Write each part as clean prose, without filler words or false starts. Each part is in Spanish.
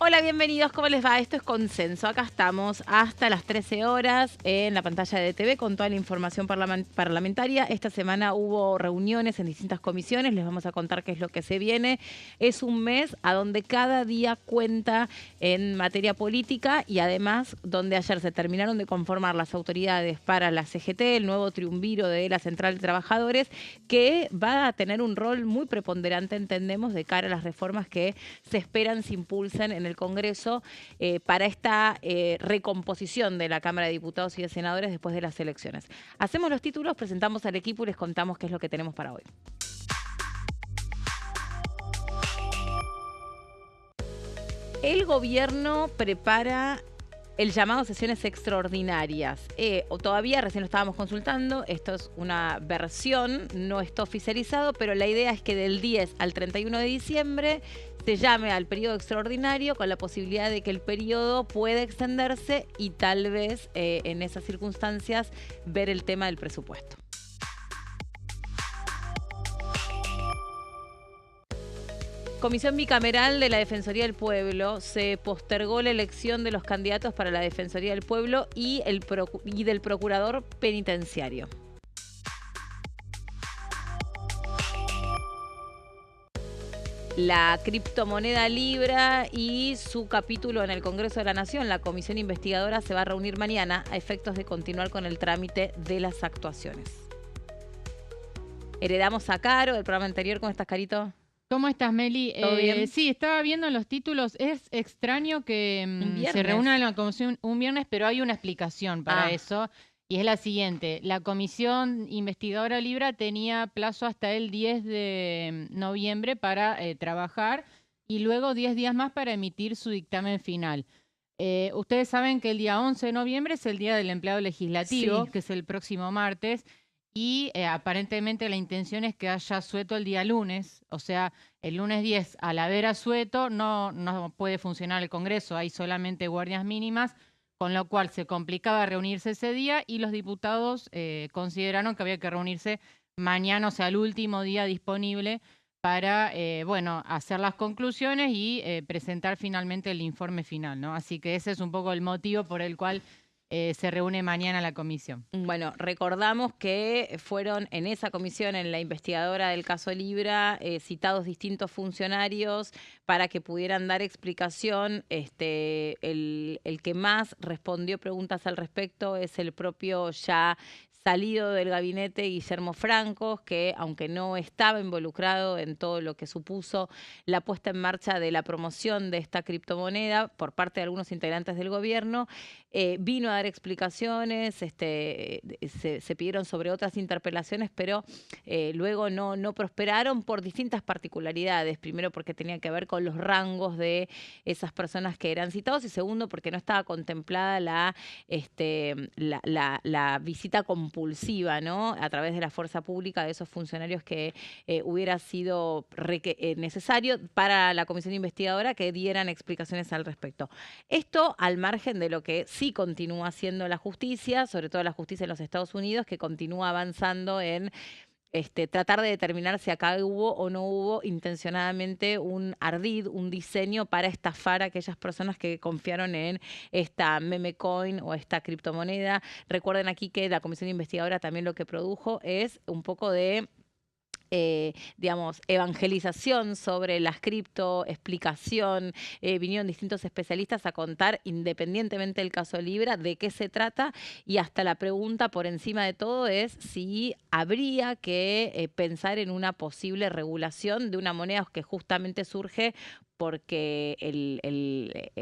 Hola, bienvenidos, ¿cómo les va? Esto es Consenso. Acá estamos hasta las 13 horas en la pantalla de TV con toda la información parlamentaria. Esta semana hubo reuniones en distintas comisiones, les vamos a contar qué es lo que se viene. Es un mes a donde cada día cuenta en materia política y además donde ayer se terminaron de conformar las autoridades para la CGT, el nuevo triunviro de la Central de Trabajadores, que va a tener un rol muy preponderante, entendemos, de cara a las reformas que se esperan se impulsen en el Congreso para esta recomposición de la Cámara de Diputados y de Senadores después de las elecciones. Hacemos los títulos, presentamos al equipo y les contamos qué es lo que tenemos para hoy. El gobierno prepara el llamado a sesiones extraordinarias. Todavía recién lo estábamos consultando, esto es una versión, no está oficializado, pero la idea es que del 10 al 31 de diciembre se llame al periodo extraordinario con la posibilidad de que el periodo pueda extenderse y tal vez en esas circunstancias ver el tema del presupuesto. Comisión Bicameral de la Defensoría del Pueblo. Se postergó la elección de los candidatos para la Defensoría del Pueblo y del Procurador Penitenciario. La criptomoneda Libra y su capítulo en el Congreso de la Nación, la Comisión Investigadora, se va a reunir mañana a efectos de continuar con el trámite de las actuaciones. Heredamos a Caro del programa anterior. ¿Cómo estás, Carito? ¿Cómo estás, Meli? ¿Todo bien? Sí, estaba viendo los títulos. Es extraño que se Viernes. reúna la comisión un viernes, pero hay una explicación para eso. Y es la siguiente. La comisión investigadora Libra tenía plazo hasta el 10 de noviembre para trabajar y luego 10 días más para emitir su dictamen final. Ustedes saben que el día 11 de noviembre es el Día del Empleado Legislativo, Sí. que es el próximo martes. Y aparentemente la intención es que haya asueto el día lunes, o sea, el lunes 10, al haber asueto, no puede funcionar el Congreso, hay solamente guardias mínimas, con lo cual se complicaba reunirse ese día y los diputados consideraron que había que reunirse mañana, o sea, el último día disponible para, hacer las conclusiones y presentar finalmente el informe final, ¿no? Así que ese es un poco el motivo por el cual se reúne mañana la comisión. Bueno, recordamos que fueron en esa comisión, en la investigadora del caso Libra, citados distintos funcionarios para que pudieran dar explicación. El que más respondió preguntas al respecto es el propio ya salido del gabinete Guillermo Francos, que aunque no estaba involucrado en todo lo que supuso la puesta en marcha de la promoción de esta criptomoneda por parte de algunos integrantes del gobierno, vino a dar explicaciones, se pidieron sobre otras interpelaciones, pero luego no prosperaron por distintas particularidades. Primero porque tenía que ver con los rangos de esas personas que eran citados y segundo porque no estaba contemplada la visita compulsiva, ¿no? A través de la fuerza pública de esos funcionarios que hubiera sido necesario para la comisión investigadora que dieran explicaciones al respecto. Esto al margen de lo que sí continúa haciendo la justicia, sobre todo la justicia en los Estados Unidos, que continúa avanzando en tratar de determinar si acá hubo o no hubo intencionadamente un ardid, un diseño para estafar a aquellas personas que confiaron en esta meme coin o esta criptomoneda. Recuerden aquí que la comisión investigadora también lo que produjo es un poco de evangelización sobre las cripto, explicación. Vinieron distintos especialistas a contar, independientemente del caso Libra, de qué se trata y hasta la pregunta por encima de todo es si habría que pensar en una posible regulación de una moneda que justamente surge porque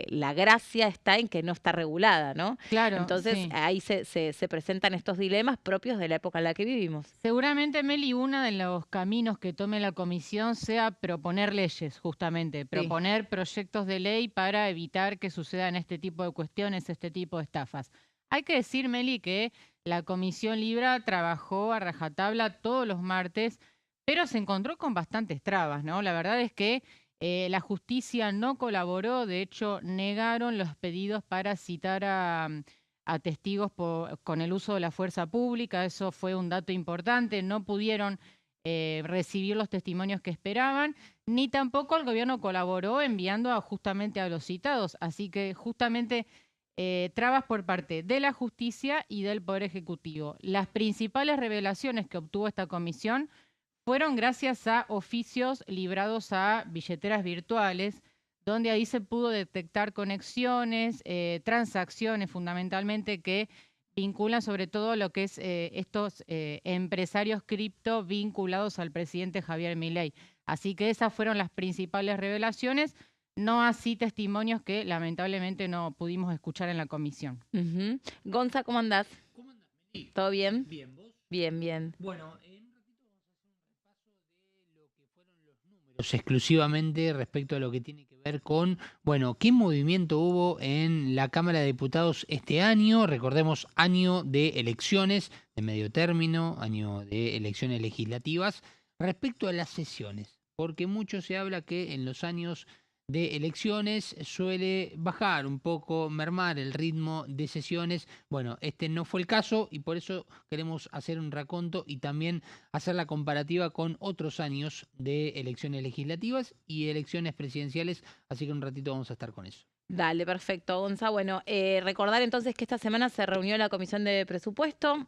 la gracia está en que no está regulada, ¿no? Claro, Entonces sí. ahí se presentan estos dilemas propios de la época en la que vivimos. Seguramente, Meli, uno de los caminos que tome la comisión sea proponer leyes, justamente, Sí. proponer proyectos de ley para evitar que sucedan este tipo de cuestiones, este tipo de estafas. Hay que decir, Meli, que la Comisión Libra trabajó a rajatabla todos los martes, pero se encontró con bastantes trabas, ¿no? La verdad es que la justicia no colaboró, de hecho, negaron los pedidos para citar a testigos con el uso de la fuerza pública. Eso fue un dato importante. No pudieron recibir los testimonios que esperaban, ni tampoco el gobierno colaboró enviando justamente a los citados. Así que justamente trabas por parte de la justicia y del Poder Ejecutivo. Las principales revelaciones que obtuvo esta comisión fueron gracias a oficios librados a billeteras virtuales, donde ahí se pudo detectar conexiones, transacciones fundamentalmente que vinculan sobre todo lo que es estos empresarios cripto vinculados al presidente Javier Milei. Así que esas fueron las principales revelaciones, no así testimonios que lamentablemente no pudimos escuchar en la comisión. Gonza, ¿cómo andás? ¿Cómo andás, Meli? ¿Todo bien? Bien, ¿vos? Bien, bien. Bueno, en un ratito vamos a hacer un repaso de lo que fueron los números exclusivamente respecto a lo que tiene que ver con, bueno, qué movimiento hubo en la Cámara de Diputados este año. Recordemos, año de elecciones de medio término, año de elecciones legislativas, respecto a las sesiones, porque mucho se habla que en los años de elecciones suele bajar un poco, mermar el ritmo de sesiones. Bueno, este no fue el caso y por eso queremos hacer un raconto y también hacer la comparativa con otros años de elecciones legislativas y elecciones presidenciales, así que un ratito vamos a estar con eso. Dale, perfecto, Gonza. Bueno, recordar entonces que esta semana se reunió la Comisión de Presupuesto,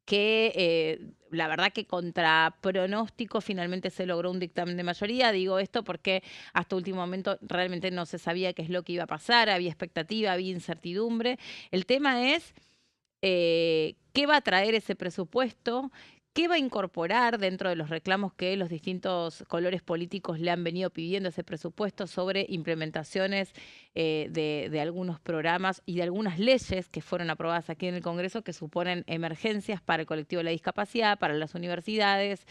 que la verdad que contra pronóstico finalmente se logró un dictamen de mayoría. Digo esto porque hasta último momento realmente no se sabía qué es lo que iba a pasar, había expectativa, había incertidumbre. El tema es qué va a traer ese presupuesto, qué va a incorporar dentro de los reclamos que los distintos colores políticos le han venido pidiendo a ese presupuesto sobre implementaciones de algunos programas y de algunas leyes que fueron aprobadas aquí en el Congreso que suponen emergencias para el colectivo de la discapacidad, para las universidades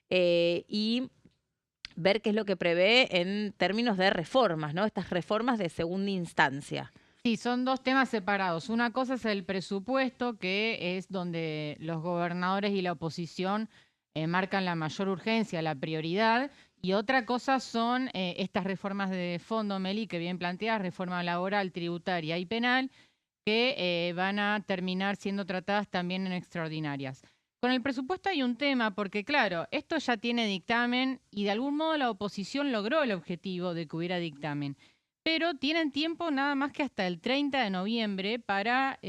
y ver qué es lo que prevé en términos de reformas, ¿no? Estas reformas de segunda instancia. Sí, son dos temas separados. Una cosa es el presupuesto, que es donde los gobernadores y la oposición marcan la mayor urgencia, la prioridad. Y otra cosa son estas reformas de fondo, Meli, que bien planteas, reforma laboral, tributaria y penal, que van a terminar siendo tratadas también en extraordinarias. Con el presupuesto hay un tema, porque claro, esto ya tiene dictamen y de algún modo la oposición logró el objetivo de que hubiera dictamen. Pero tienen tiempo nada más que hasta el 30 de noviembre para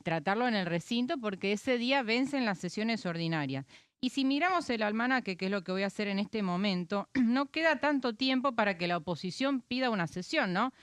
tratarlo en el recinto, porque ese día vencen las sesiones ordinarias. Y si miramos el almanaque, que es lo que voy a hacer en este momento, no queda tanto tiempo para que la oposición pida una sesión, ¿no?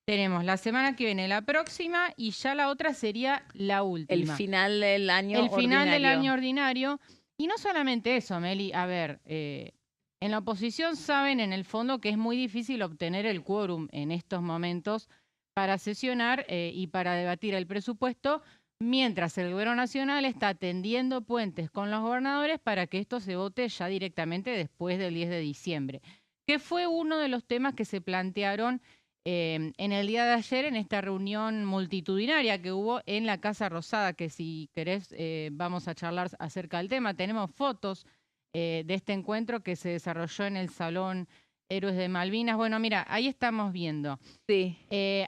Tenemos la semana que viene la próxima y ya la otra sería la última. El final del año ordinario. El final del año ordinario. Y no solamente eso, Meli, a ver, en la oposición saben en el fondo que es muy difícil obtener el quórum en estos momentos para sesionar y para debatir el presupuesto, mientras el gobierno nacional está tendiendo puentes con los gobernadores para que esto se vote ya directamente después del 10 de diciembre, que fue uno de los temas que se plantearon en el día de ayer en esta reunión multitudinaria que hubo en la Casa Rosada, que si querés vamos a charlar acerca del tema. Tenemos fotos de este encuentro que se desarrolló en el Salón Héroes de Malvinas. Bueno, mira, ahí estamos viendo. Sí.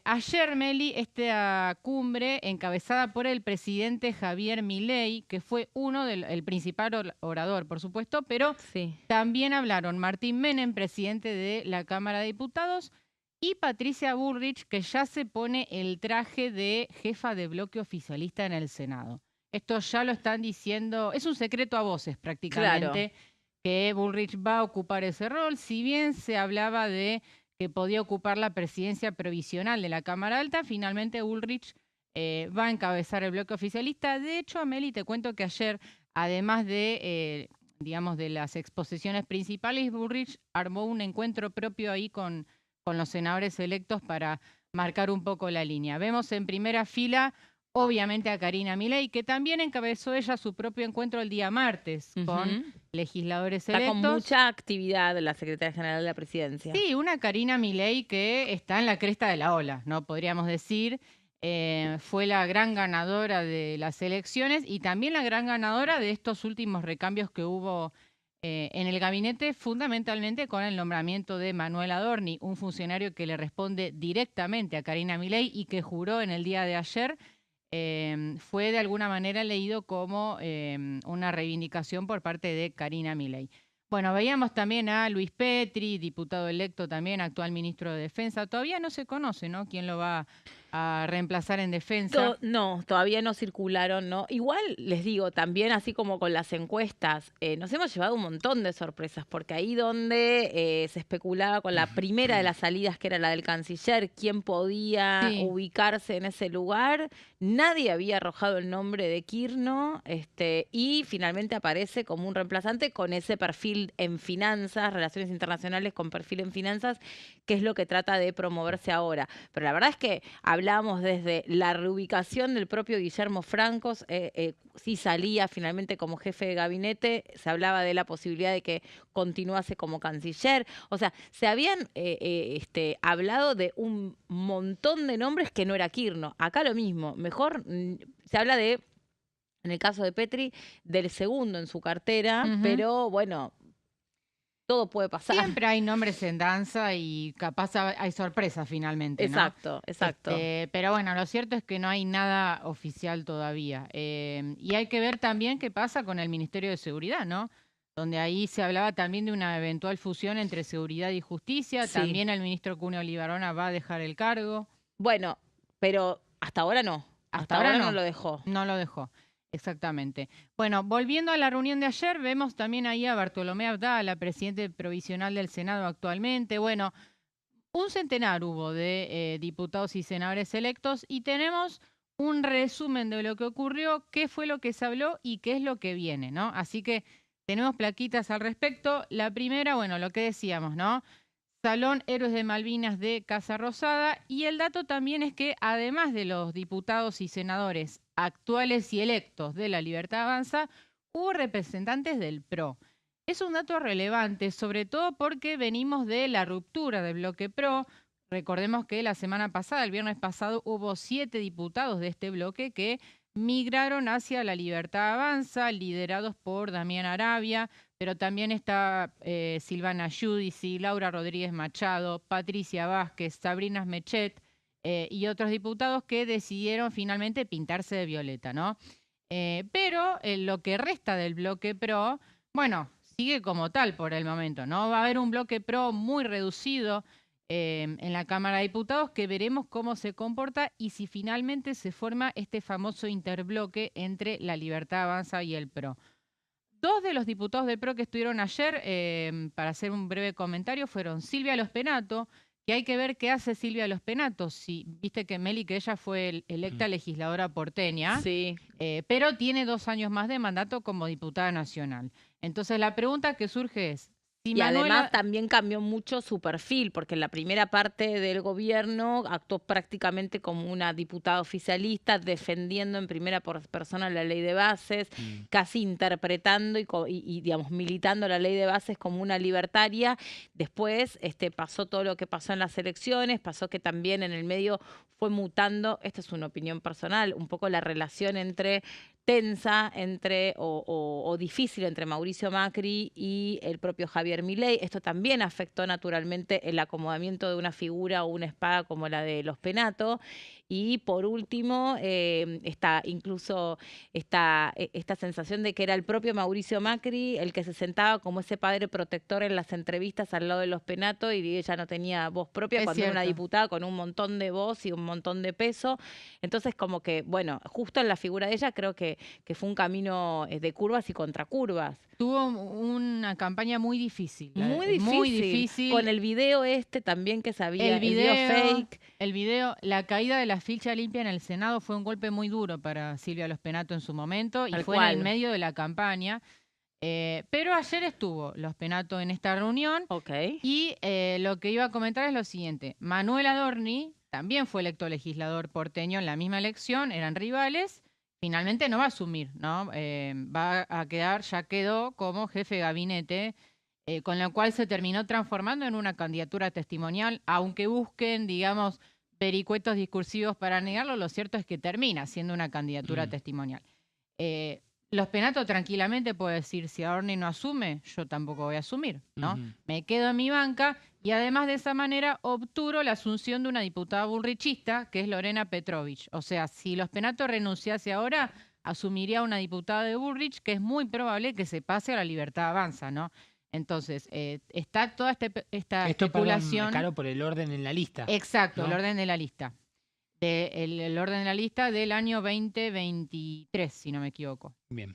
Ayer, Meli, esta cumbre encabezada por el presidente Javier Milei, que fue el principal orador, por supuesto, pero Sí. también hablaron Martín Menem, presidente de la Cámara de Diputados, y Patricia Bullrich, que ya se pone el traje de jefa de bloque oficialista en el Senado. Esto ya lo están diciendo, es un secreto a voces prácticamente, que Bullrich va a ocupar ese rol, si bien se hablaba de que podía ocupar la presidencia provisional de la Cámara Alta, finalmente Bullrich va a encabezar el bloque oficialista. De hecho, Ameli, te cuento que ayer, además de, digamos, de las exposiciones principales, Bullrich armó un encuentro propio ahí con los senadores electos para marcar un poco la línea. Vemos en primera fila, obviamente, a Karina Milei, que también encabezó ella su propio encuentro el día martes con legisladores electos. Está con mucha actividad la secretaria general de la presidencia. Sí, una Karina Milei que está en la cresta de la ola, ¿no? Podríamos decir. Fue la gran ganadora de las elecciones y también la gran ganadora de estos últimos recambios que hubo en el gabinete, fundamentalmente con el nombramiento de Manuel Adorni, un funcionario que le responde directamente a Karina Milei y que juró en el día de ayer, fue de alguna manera leído como una reivindicación por parte de Karina Milei. Bueno, veíamos también a Luis Petri, diputado electo también, actual ministro de Defensa. Todavía no se conoce, ¿no? ¿Quién lo va a reemplazar en defensa? No, todavía no circularon, ¿no? Igual les digo, también así como con las encuestas, nos hemos llevado un montón de sorpresas, porque ahí donde se especulaba con la primera de las salidas, que era la del canciller, quién podía Sí. ubicarse en ese lugar, nadie había arrojado el nombre de Kirno, y finalmente aparece como un reemplazante con ese perfil en finanzas, relaciones internacionales con perfil en finanzas, que es lo que trata de promoverse ahora. Pero la verdad es que hablamos desde la reubicación del propio Guillermo Francos, sí salía finalmente como jefe de gabinete, se hablaba de la posibilidad de que continuase como canciller, o sea, se habían hablado de un montón de nombres que no era Kirno. Acá lo mismo, mejor se habla de, en el caso de Petri, del segundo en su cartera, Ujú. pero bueno, todo puede pasar. Siempre hay nombres en danza y capaz hay sorpresas finalmente, ¿no? Exacto, exacto. Pero bueno, lo cierto es que no hay nada oficial todavía. Y hay que ver también qué pasa con el Ministerio de Seguridad, ¿no? Donde ahí se hablaba también de una eventual fusión entre seguridad y justicia. Sí. También el ministro Cuneo Libarona va a dejar el cargo. Bueno, pero hasta ahora no. Hasta ahora No no. lo dejó. No lo dejó. Exactamente. Bueno, volviendo a la reunión de ayer, vemos también ahí a Bartolomé Abdala, presidente provisional del Senado actualmente. Bueno, un centenar hubo de diputados y senadores electos y tenemos un resumen de lo que ocurrió, qué fue lo que se habló y qué es lo que viene, ¿no? Así que tenemos plaquitas al respecto. La primera, bueno, lo que decíamos, ¿no? Salón Héroes de Malvinas de Casa Rosada. Y el dato también es que además de los diputados y senadores actuales y electos de la Libertad Avanza, hubo representantes del PRO. Es un dato relevante, sobre todo porque venimos de la ruptura del bloque PRO. Recordemos que la semana pasada, el viernes pasado, hubo 7 diputados de este bloque que migraron hacia la Libertad Avanza, liderados por Damián Arabia, pero también está Silvana Giudici, Laura Rodríguez Machado, Patricia Vázquez, Sabrina Mechet y otros diputados que decidieron finalmente pintarse de violeta, ¿no? Pero lo que resta del bloque PRO, bueno, sigue como tal por el momento, ¿no? Va a haber un bloque PRO muy reducido en la Cámara de Diputados que veremos cómo se comporta y si finalmente se forma este famoso interbloque entre la Libertad Avanza y el PRO. 2 de los diputados del PRO que estuvieron ayer, para hacer un breve comentario, fueron Silvia Los Penato, que hay que ver qué hace Silvia Los Penato. Si, viste que Meli, que ella fue electa legisladora porteña, Sí. pero tiene 2 años más de mandato como diputada nacional. Entonces la pregunta que surge es, si Y además Manuela... también cambió mucho su perfil, porque en la primera parte del gobierno actuó prácticamente como una diputada oficialista, defendiendo en primera persona la ley de bases, casi interpretando y, digamos, militando la ley de bases como una libertaria. Después pasó todo lo que pasó en las elecciones, pasó que también en el medio fue mutando, esta es una opinión personal, un poco la relación entre tensa entre o difícil entre Mauricio Macri y el propio Javier Milei. Esto también afectó naturalmente el acomodamiento de una figura o una espada como la de Los Penato. Y por último, está incluso esta sensación de que era el propio Mauricio Macri el que se sentaba como ese padre protector en las entrevistas al lado de Los Penato y ella no tenía voz propia Es cuando era una cierto. diputada con un montón de voz y un montón de peso. Entonces, como que, bueno, justo en la figura de ella creo que fue un camino de curvas y contracurvas. Tuvo una campaña muy difícil. Muy difícil. Muy difícil. Con el video también que sabía, el video fake. El video, la caída de la ficha limpia en el Senado fue un golpe muy duro para Silvia Los Penato en su momento y Tal fue en el cual. medio de la campaña. Pero ayer estuvo Los Penato en esta reunión Ok. y lo que iba a comentar es lo siguiente. Manuel Adorni también fue electo legislador porteño en la misma elección, eran rivales. Finalmente no va a asumir, ¿no? Va a quedar, ya quedó como jefe de gabinete, con lo cual se terminó transformando en una candidatura testimonial, aunque busquen, digamos, vericuetos discursivos para negarlo, lo cierto es que termina siendo una candidatura testimonial. Los Penato tranquilamente puede decir, si Adorni no asume, yo tampoco voy a asumir, ¿no? Me quedo en mi banca y además de esa manera obturo la asunción de una diputada bullrichista, que es Lorena Petrovich. O sea, si Los Penato renunciase ahora, asumiría una diputada de Bullrich, que es muy probable que se pase a la Libertad Avanza, ¿no? Entonces, está toda esta Esto, perdón, especulación. Caro, por el orden en la lista. Exacto, ¿no? el orden de la lista. El orden de la lista del año 2023, si no me equivoco. Bien.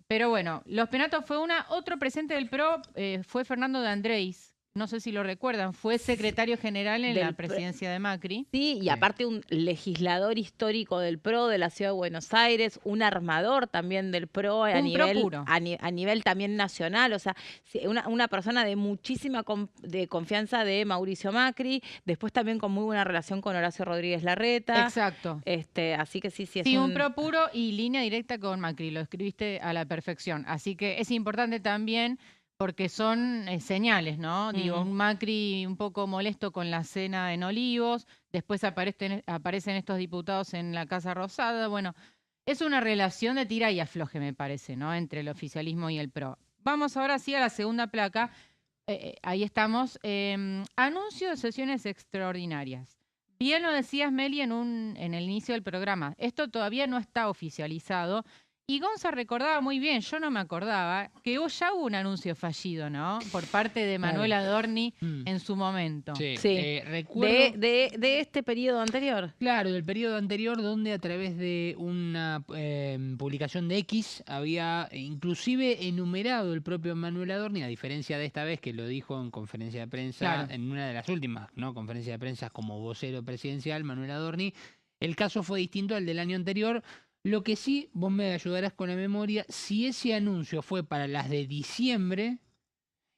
Pero bueno, los penatos fue otro presente del PRO, fue Fernando de Andrés. No sé si lo recuerdan, fue secretario general en la presidencia de Macri. Sí, y aparte un legislador histórico del PRO de la Ciudad de Buenos Aires, un armador también del PRO a nivel, puro. a nivel también nacional, o sea, una persona de muchísima de confianza de Mauricio Macri, después también con muy buena relación con Horacio Rodríguez Larreta. Exacto. Así que sí, es sí, un PRO puro y línea directa con Macri, lo escribiste a la perfección. Así que es importante también porque son señales, ¿no? Digo, un Macri un poco molesto con la cena en Olivos, después aparecen estos diputados en la Casa Rosada. Bueno, es una relación de tira y afloje, me parece, ¿no? Entre el oficialismo y el PRO. Vamos ahora sí a la segunda placa. Ahí estamos. Anuncio de sesiones extraordinarias. Bien lo decías, Meli, en el inicio del programa. Esto todavía no está oficializado. Y Gonza recordaba muy bien, yo no me acordaba, que ya hubo un anuncio fallido, ¿no? Por parte de Manuel Adorni en su momento. Sí. Recuerdo de este periodo anterior. Claro, del periodo anterior, donde a través de una publicación de X había inclusive enumerado el propio Manuel Adorni, a diferencia de esta vez que lo dijo en conferencia de prensa, en una de las últimas, ¿no? Conferencia de prensa como vocero presidencial, Manuel Adorni. El caso fue distinto al del año anterior. Lo que sí, vos me ayudarás con la memoria, si ese anuncio fue para las de diciembre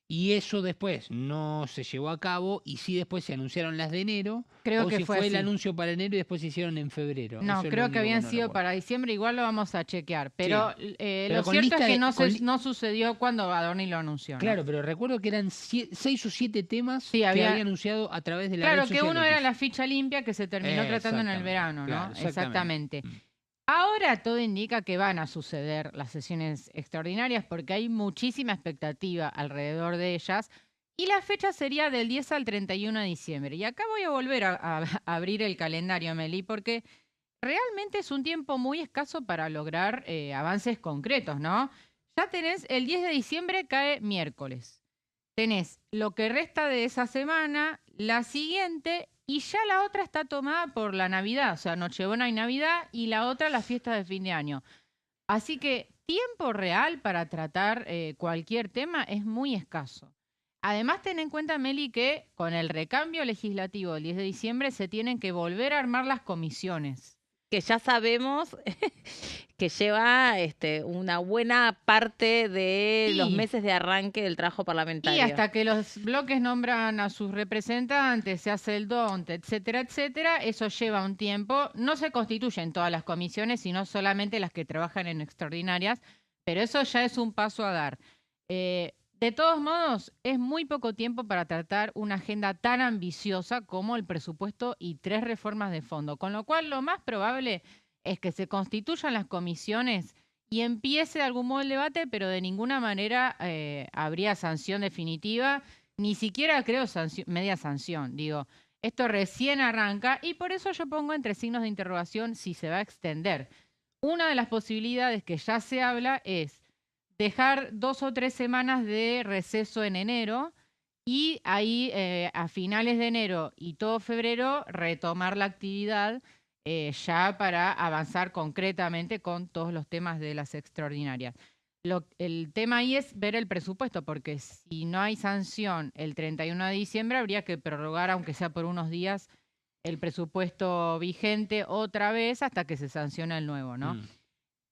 y eso después no se llevó a cabo y sí después se anunciaron las de enero, creo o que si fue el así. anuncio para enero y después se hicieron en febrero. No, eso creo que habían sido para diciembre, igual lo vamos a chequear. Pero, lo cierto es que no sucedió cuando Adorni lo anunció, ¿no? Claro, pero recuerdo que eran 6 o 7 temas que había anunciado a través de la red social. Claro, que uno era la ficha limpia que se terminó tratando en el verano, ¿no? Claro, exactamente. Ahora todo indica que van a suceder las sesiones extraordinarias porque hay muchísima expectativa alrededor de ellas y la fecha sería del 10 al 31 de diciembre. Y acá voy a volver a abrir el calendario, Meli, porque realmente es un tiempo muy escaso para lograr avances concretos, ¿no? Ya tenés, el 10 de diciembre cae miércoles. Tenés lo que resta de esa semana, la siguiente, y ya la otra está tomada por la Navidad, o sea, Nochebuena y Navidad, y la otra las fiestas de fin de año. Así que tiempo real para tratar cualquier tema es muy escaso. Además, ten en cuenta, Meli, que con el recambio legislativo del 10 de diciembre se tienen que volver a armar las comisiones. Que ya sabemos que lleva una buena parte de los meses de arranque del trabajo parlamentario. Y hasta que los bloques nombran a sus representantes, se hace el DONT, etcétera, etcétera, eso lleva un tiempo. No se constituyen todas las comisiones, sino solamente las que trabajan en extraordinarias, pero eso ya es un paso a dar. De todos modos, es muy poco tiempo para tratar una agenda tan ambiciosa como el presupuesto y 3 reformas de fondo, con lo cual lo más probable es que se constituyan las comisiones y empiece de algún modo el debate, pero de ninguna manera habría sanción definitiva, ni siquiera creo media sanción. Digo, esto recién arranca y por eso yo pongo entre signos de interrogación si se va a extender. Una de las posibilidades que ya se habla es dejar 2 o 3 semanas de receso en enero y ahí a finales de enero y todo febrero retomar la actividad ya para avanzar concretamente con todos los temas de las extraordinarias. El tema ahí es ver el presupuesto, porque si no hay sanción el 31 de diciembre habría que prorrogar, aunque sea por unos días, el presupuesto vigente otra vez hasta que se sanciona el nuevo, ¿no?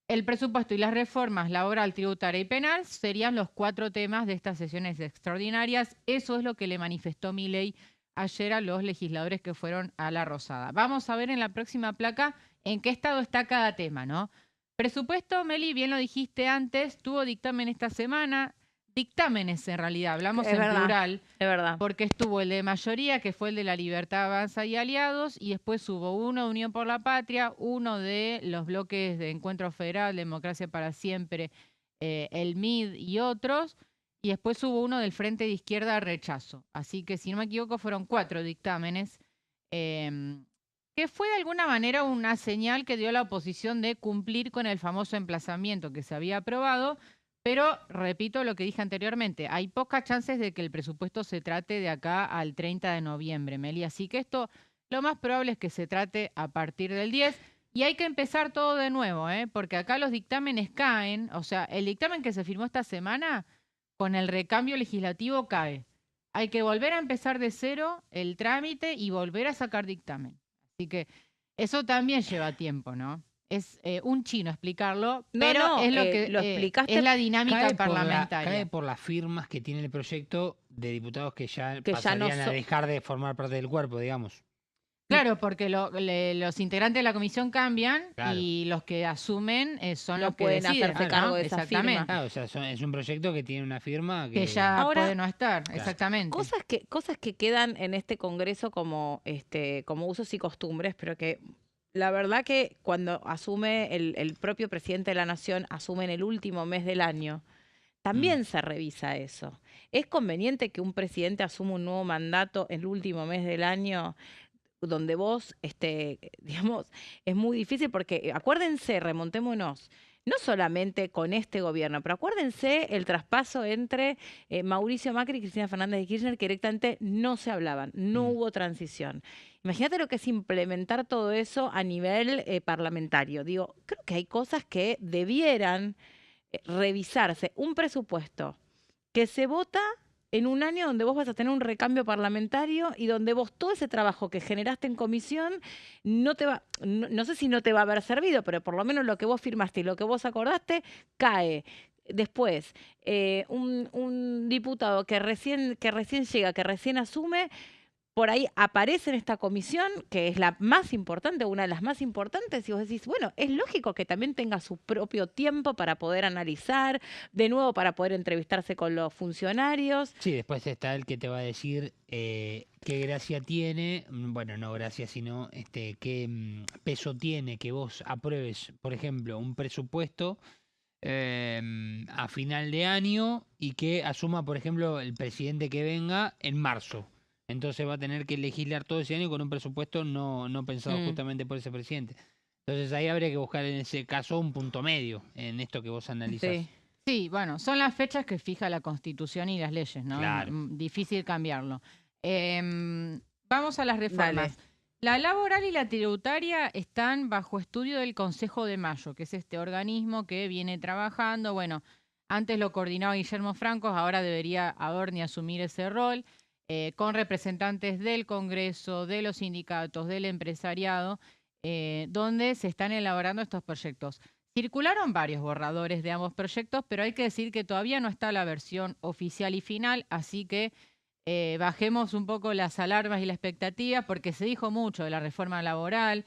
El presupuesto y las reformas laboral, tributaria y penal serían los 4 temas de estas sesiones extraordinarias. Eso es lo que le manifestó Milei ayer a los legisladores que fueron a la Rosada. Vamos a ver en la próxima placa en qué estado está cada tema, ¿no? Presupuesto, Meli, bien lo dijiste antes, tuvo dictamen esta semana. Dictámenes, en realidad, hablamos en plural. Es verdad. Porque estuvo el de mayoría, que fue el de La Libertad Avanza y Aliados, y después hubo uno de Unión por la Patria, uno de los bloques de Encuentro Federal, Democracia para Siempre, el MID y otros, y después hubo uno del Frente de Izquierda Rechazo. Así que, si no me equivoco, fueron 4 dictámenes, que fue de alguna manera una señal que dio la oposición de cumplir con el famoso emplazamiento que se había aprobado, Pero repito lo que dije anteriormente, hay pocas chances de que el presupuesto se trate de acá al 30 de noviembre, Meli. Así que esto lo más probable es que se trate a partir del 10 y hay que empezar todo de nuevo, porque acá los dictámenes caen, o sea, el dictamen que se firmó esta semana con el recambio legislativo cae. Hay que volver a empezar de cero el trámite y volver a sacar dictamen. Así que eso también lleva tiempo, ¿no? Es un chino explicarlo, pero es lo que lo explicaste, es la dinámica Cae parlamentaria. por las firmas que tiene el proyecto de diputados que ya Que ya no pasarían a dejar de formar parte del cuerpo, digamos. Claro, porque los integrantes de la comisión cambian Claro. y los que asumen son No los que pueden deciden. hacerse cargo de esa Exactamente. firma. Claro, o sea, es un proyecto que tiene una firma Que ya Ahora, puede no estar, claro. exactamente. Cosas que quedan en este Congreso como, como usos y costumbres, pero que la verdad que cuando asume el propio presidente de la Nación, asume en el último mes del año, también se revisa eso. ¿Es conveniente que un presidente asuma un nuevo mandato en el último mes del año? Donde vos, digamos, es muy difícil porque acuérdense, remontémonos, no solamente con este gobierno, pero acuérdense el traspaso entre Mauricio Macri y Cristina Fernández de Kirchner, que directamente no se hablaban, no hubo transición. Imagínate lo que es implementar todo eso a nivel parlamentario. Digo, creo que hay cosas que debieran revisarse. Un presupuesto que se vota en un año donde vos vas a tener un recambio parlamentario y donde vos todo ese trabajo que generaste en comisión no te va, no sé si no te va a haber servido, pero por lo menos lo que vos firmaste y lo que vos acordaste cae. Después, un diputado que recién llega, que recién asume, por ahí aparece en esta comisión, que es la más importante, una de las más importantes, y vos decís, bueno, es lógico que también tenga su propio tiempo para poder analizar, de nuevo para poder entrevistarse con los funcionarios. Sí, después está el que te va a decir qué gracia tiene, bueno, no gracia, sino qué peso tiene que vos apruebes, por ejemplo, un presupuesto a final de año y que asuma, por ejemplo, el presidente que venga en marzo. Entonces va a tener que legislar todo ese año con un presupuesto no pensado justamente por ese presidente. Entonces ahí habría que buscar en ese caso un punto medio en esto que vos analizás. Sí. Sí, bueno, son las fechas que fija la Constitución y las leyes, ¿no? Claro. Difícil cambiarlo. Vamos a las reformas. Dale. La laboral y la tributaria están bajo estudio del Consejo de Mayo, que es este organismo que viene trabajando. Bueno, antes lo coordinaba Guillermo Franco, ahora debería Adorni asumir ese rol, con representantes del Congreso, de los sindicatos, del empresariado, donde se están elaborando estos proyectos. Circularon varios borradores de ambos proyectos, pero hay que decir que todavía no está la versión oficial y final, así que bajemos un poco las alarmas y la expectativa, porque se dijo mucho de la reforma laboral,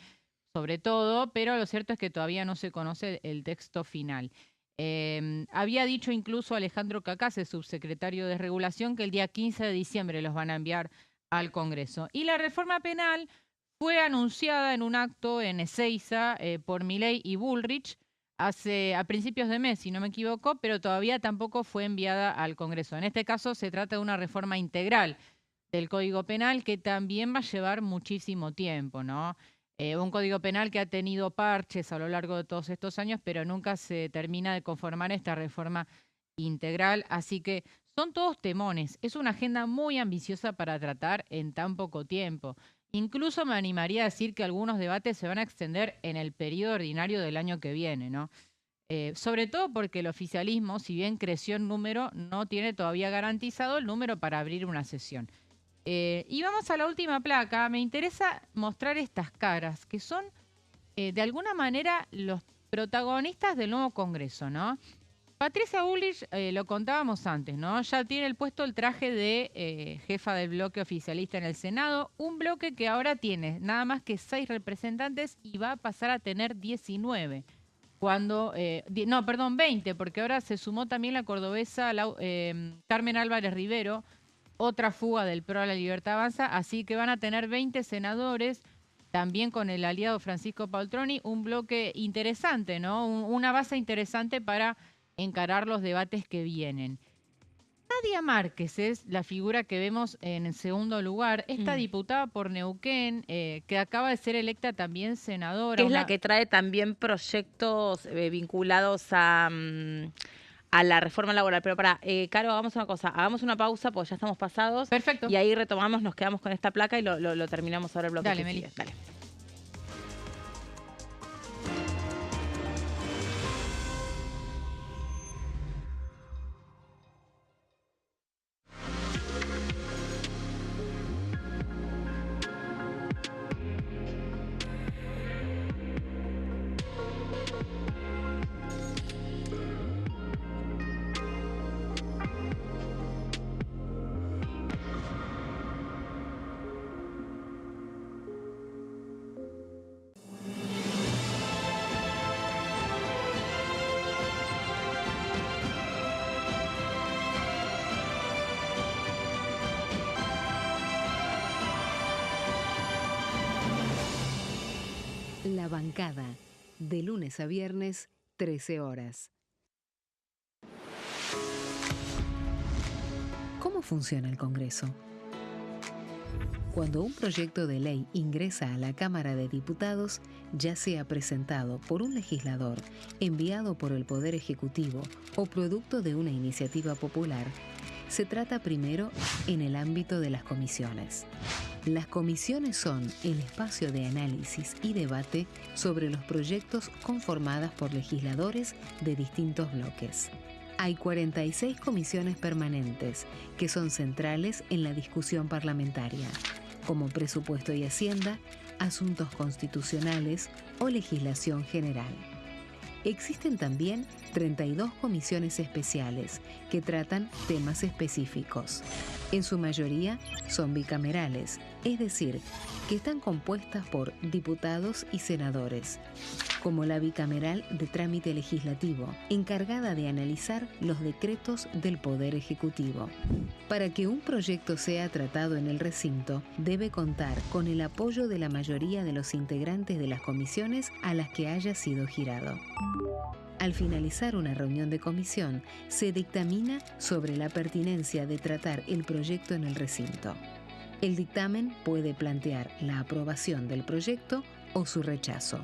sobre todo, pero lo cierto es que todavía no se conoce el texto final. Había dicho incluso Alejandro Cacase, subsecretario de Regulación, que el día 15 de diciembre los van a enviar al Congreso. Y la reforma penal fue anunciada en un acto en Ezeiza por Milei y Bullrich a principios de mes, si no me equivoco, pero todavía tampoco fue enviada al Congreso. En este caso se trata de una reforma integral del Código Penal que también va a llevar muchísimo tiempo, ¿no? Un Código Penal que ha tenido parches a lo largo de todos estos años, pero nunca se termina de conformar esta reforma integral. Así que son todos temones. Es una agenda muy ambiciosa para tratar en tan poco tiempo. Incluso me animaría a decir que algunos debates se van a extender en el periodo ordinario del año que viene, ¿no? Sobre todo porque el oficialismo, si bien creció en número, no tiene todavía garantizado el número para abrir una sesión. Y vamos a la última placa. Me interesa mostrar estas caras, que son de alguna manera los protagonistas del nuevo Congreso, ¿no? Patricia Bullrich, lo contábamos antes, ¿no? Ya tiene el traje de jefa del bloque oficialista en el Senado, un bloque que ahora tiene nada más que 6 representantes y va a pasar a tener 19. 20, porque ahora se sumó también la cordobesa Carmen Álvarez Rivero, otra fuga del PRO a la Libertad Avanza, así que van a tener 20 senadores, también con el aliado Francisco Paltroni, un bloque interesante, ¿no? Una base interesante para encarar los debates que vienen. Nadia Márquez es la figura que vemos en el segundo lugar, esta diputada por Neuquén, que acaba de ser electa también senadora. Que es la que trae también proyectos vinculados a la reforma laboral. Pero Caro, hagamos una cosa, hagamos una pausa porque ya estamos pasados. Perfecto. Y ahí retomamos, nos quedamos con esta placa y lo terminamos ahora el bloque. Dale, que Meli. sigue. Dale. La bancada, de lunes a viernes, 13 horas. ¿Cómo funciona el Congreso? Cuando un proyecto de ley ingresa a la Cámara de Diputados, ya sea presentado por un legislador, enviado por el Poder Ejecutivo o producto de una iniciativa popular, se trata primero en el ámbito de las comisiones. Las comisiones son el espacio de análisis y debate sobre los proyectos conformadas por legisladores de distintos bloques. Hay 46 comisiones permanentes que son centrales en la discusión parlamentaria, como Presupuesto y Hacienda, Asuntos Constitucionales o Legislación General. Existen también 32 comisiones especiales que tratan temas específicos. En su mayoría son bicamerales, es decir, que están compuestas por diputados y senadores, como la bicameral de trámite legislativo, encargada de analizar los decretos del Poder Ejecutivo. Para que un proyecto sea tratado en el recinto, debe contar con el apoyo de la mayoría de los integrantes de las comisiones a las que haya sido girado. Al finalizar una reunión de comisión, se dictamina sobre la pertinencia de tratar el proyecto en el recinto. El dictamen puede plantear la aprobación del proyecto o su rechazo.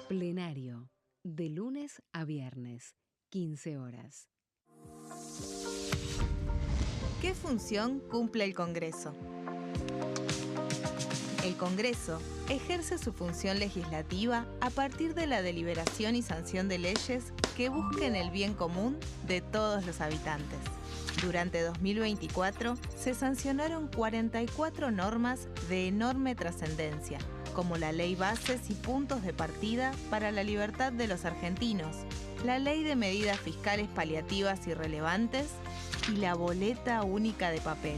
Plenario, de lunes a viernes, 15 horas. ¿Qué función cumple el Congreso? El Congreso ejerce su función legislativa a partir de la deliberación y sanción de leyes que busquen el bien común de todos los habitantes. Durante 2024 se sancionaron 44 normas de enorme trascendencia, como la Ley Bases y Puntos de Partida para la Libertad de los Argentinos, la Ley de Medidas Fiscales Paliativas y Relevantes y la Boleta Única de Papel.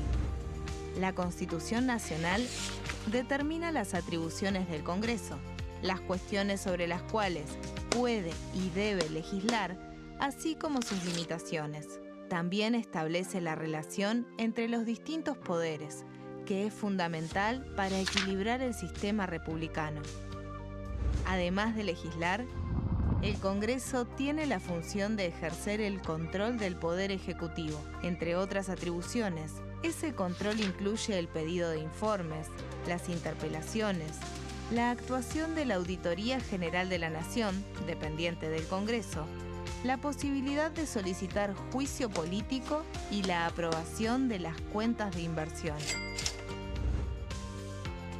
La Constitución Nacional determina las atribuciones del Congreso, las cuestiones sobre las cuales puede y debe legislar, así como sus limitaciones. También establece la relación entre los distintos poderes, que es fundamental para equilibrar el sistema republicano. Además de legislar, el Congreso tiene la función de ejercer el control del Poder Ejecutivo. Entre otras atribuciones, ese control incluye el pedido de informes, las interpelaciones, la actuación de la Auditoría General de la Nación, dependiente del Congreso, la posibilidad de solicitar juicio político y la aprobación de las cuentas de inversión.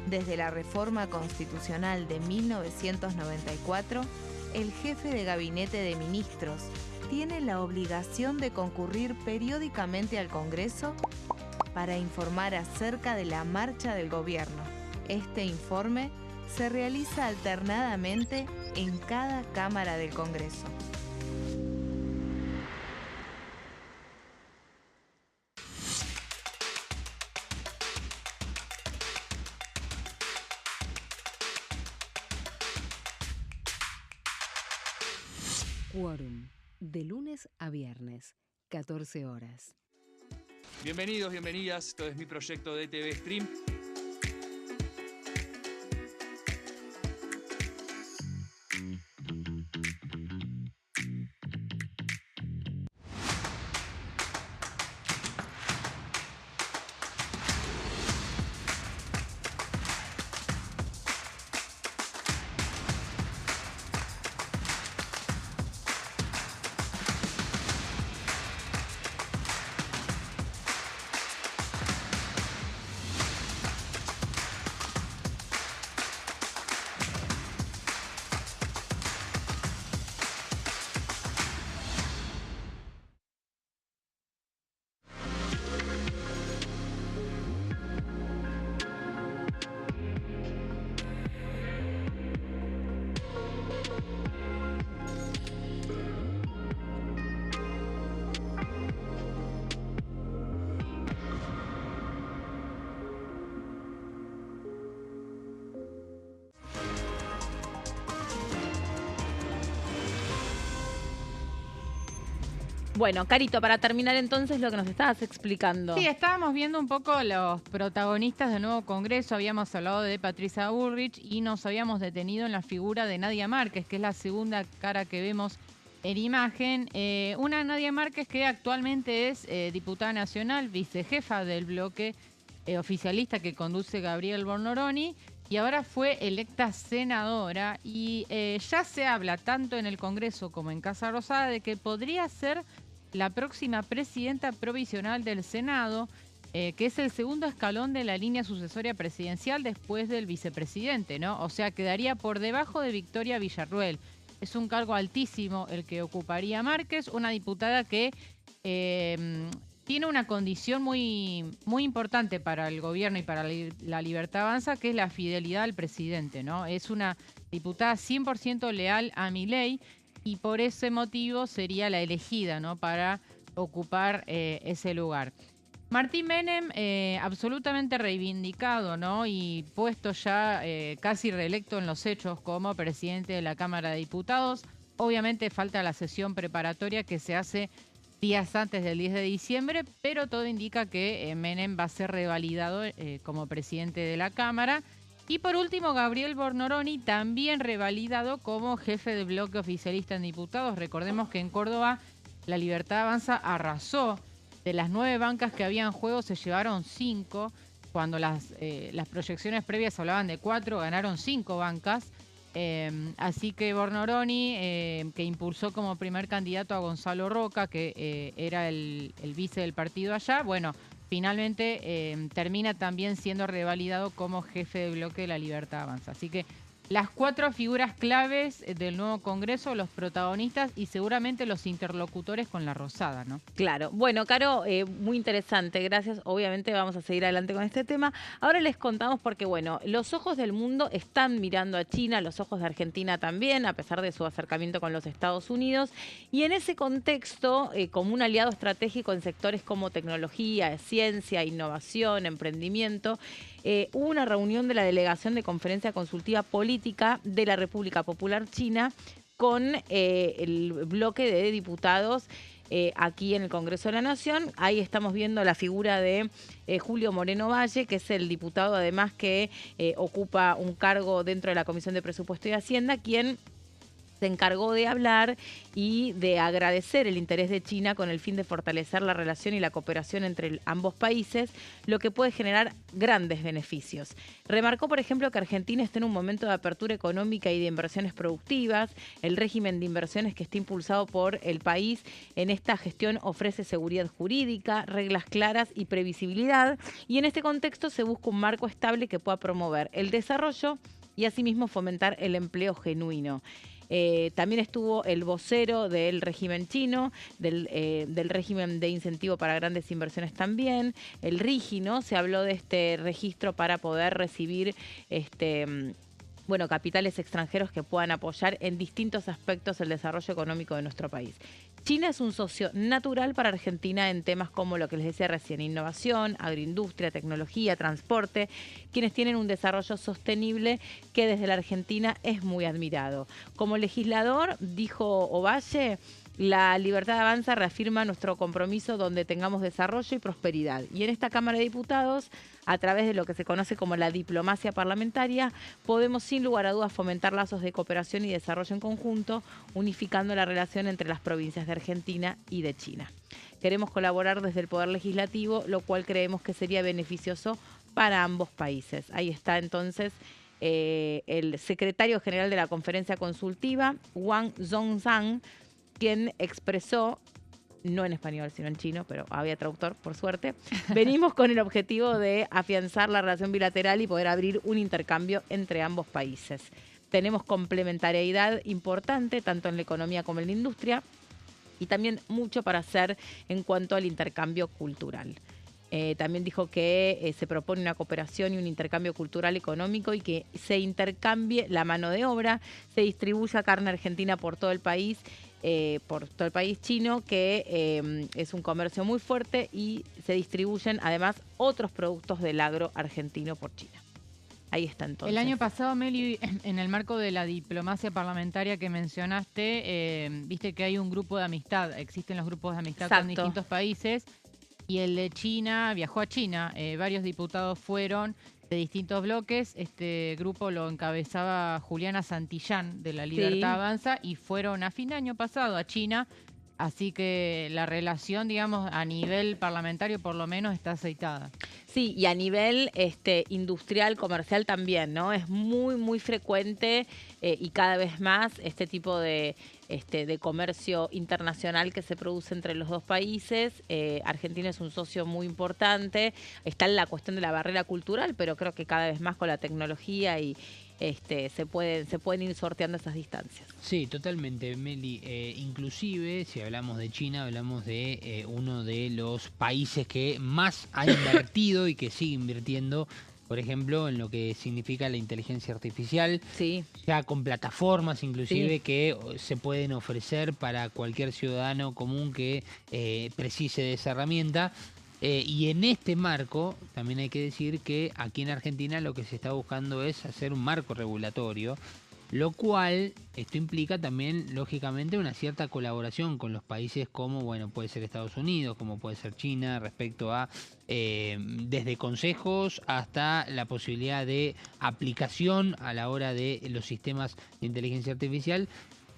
Desde la reforma constitucional de 1994, el jefe de gabinete de ministros tiene la obligación de concurrir periódicamente al Congreso para informar acerca de la marcha del gobierno. Este informe se realiza alternadamente en cada Cámara del Congreso. Quórum, de lunes a viernes, 14 horas. Bienvenidos, bienvenidas. Esto es mi proyecto de TV Stream. Bueno, Carito, para terminar entonces lo que nos estabas explicando. Sí, estábamos viendo un poco los protagonistas del nuevo Congreso. Habíamos hablado de Patricia Bullrich y nos habíamos detenido en la figura de Nadia Márquez, que es la segunda cara que vemos en imagen. Una Nadia Márquez que actualmente es diputada nacional, vicejefa del bloque oficialista que conduce Gabriel Bornoroni, y ahora fue electa senadora. Y ya se habla tanto en el Congreso como en Casa Rosada de que podría ser la próxima presidenta provisional del Senado, que es el segundo escalón de la línea sucesoria presidencial después del vicepresidente, ¿no? O sea, quedaría por debajo de Victoria Villarruel. Es un cargo altísimo el que ocuparía Márquez, una diputada que tiene una condición muy importante para el gobierno y para la Libertad Avanza, que es la fidelidad al presidente, ¿no? Es una diputada 100% leal a Milei y por ese motivo sería la elegida, ¿no?, para ocupar ese lugar. Martín Menem, absolutamente reivindicado, ¿no?, y puesto ya casi reelecto en los hechos como presidente de la Cámara de Diputados. Obviamente falta la sesión preparatoria que se hace días antes del 10 de diciembre, pero todo indica que Menem va a ser revalidado como presidente de la Cámara. Y por último, Gabriel Bornoroni, también revalidado como jefe del bloque oficialista en diputados. Recordemos que en Córdoba la Libertad Avanza arrasó. De las 9 bancas que había en juego se llevaron 5. Cuando las proyecciones previas hablaban de 4, ganaron 5 bancas. Así que Bornoroni, que impulsó como primer candidato a Gonzalo Roca, que era el vice del partido allá, bueno, finalmente termina también siendo revalidado como jefe de bloque de la Libertad Avanza. Así que las 4 figuras claves del nuevo Congreso, los protagonistas y seguramente los interlocutores con la Rosada, ¿no? Claro. Bueno, Caro, muy interesante. Gracias. Obviamente vamos a seguir adelante con este tema. Ahora les contamos porque, bueno, los ojos del mundo están mirando a China, los ojos de Argentina también, a pesar de su acercamiento con los Estados Unidos. Y en ese contexto, como un aliado estratégico en sectores como tecnología, ciencia, innovación, emprendimiento, hubo una reunión de la Delegación de Conferencia Consultiva Política de la República Popular China con el bloque de diputados aquí en el Congreso de la Nación. Ahí estamos viendo la figura de Julio Moreno Valle, que es el diputado además que ocupa un cargo dentro de la Comisión de Presupuesto y Hacienda, quien se encargó de hablar y de agradecer el interés de China con el fin de fortalecer la relación y la cooperación entre ambos países, lo que puede generar grandes beneficios. Remarcó, por ejemplo, que Argentina está en un momento de apertura económica y de inversiones productivas. El régimen de inversiones que está impulsado por el país en esta gestión ofrece seguridad jurídica, reglas claras y previsibilidad. Y en este contexto se busca un marco estable que pueda promover el desarrollo y asimismo fomentar el empleo genuino. También estuvo el vocero del régimen chino, del régimen de incentivo para grandes inversiones también, el RIGI, ¿no? Se habló de este registro para poder recibir capitales extranjeros que puedan apoyar en distintos aspectos el desarrollo económico de nuestro país. China es un socio natural para Argentina en temas como lo que les decía recién, innovación, agroindustria, tecnología, transporte, quienes tienen un desarrollo sostenible que desde la Argentina es muy admirado. Como legislador, dijo Ovalle, la Libertad Avanza reafirma nuestro compromiso donde tengamos desarrollo y prosperidad. Y en esta Cámara de Diputados, a través de lo que se conoce como la diplomacia parlamentaria, podemos sin lugar a dudas fomentar lazos de cooperación y desarrollo en conjunto, unificando la relación entre las provincias de Argentina y de China. Queremos colaborar desde el Poder Legislativo, lo cual creemos que sería beneficioso para ambos países. Ahí está entonces el secretario general de la Conferencia Consultiva, Wang Zhongzhang, quien expresó, no en español, sino en chino, pero había traductor, por suerte, venimos con el objetivo de afianzar la relación bilateral y poder abrir un intercambio entre ambos países. Tenemos complementariedad importante, tanto en la economía como en la industria, y también mucho para hacer en cuanto al intercambio cultural. También dijo que se propone una cooperación y un intercambio cultural económico y que se intercambie la mano de obra, se distribuya carne argentina por todo el país chino, que es un comercio muy fuerte, y se distribuyen además otros productos del agro argentino por China. ahí está entonces. El año pasado, Meli, en el marco de la diplomacia parlamentaria que mencionaste, viste que hay un grupo de amistad, existen los grupos de amistad con Exacto. distintos países, y el de China viajó a China. Varios diputados fueron de distintos bloques. Este grupo lo encabezaba Juliana Santillán de La Libertad Sí. Avanza y fueron a fin de año pasado a China. Así que la relación, digamos, a nivel parlamentario por lo menos está aceitada. Sí, y a nivel industrial, comercial también, ¿no? Es muy, muy frecuente y cada vez más este tipo de comercio internacional que se produce entre los dos países. Argentina es un socio muy importante. Está en la cuestión de la barrera cultural, pero creo que cada vez más con la tecnología y se pueden ir sorteando esas distancias. Sí, totalmente, Meli. Inclusive, si hablamos de China, hablamos de uno de los países que más ha invertido y que sigue invirtiendo, por ejemplo, en lo que significa la inteligencia artificial, Sí, ya con plataformas inclusive Sí. que se pueden ofrecer para cualquier ciudadano común que precise de esa herramienta. Y en este marco, también hay que decir que aquí en Argentina lo que se está buscando es hacer un marco regulatorio, lo cual esto implica también, lógicamente, una cierta colaboración con los países como, bueno, puede ser Estados Unidos, como puede ser China, respecto a desde consejos hasta la posibilidad de aplicación a la hora de los sistemas de inteligencia artificial.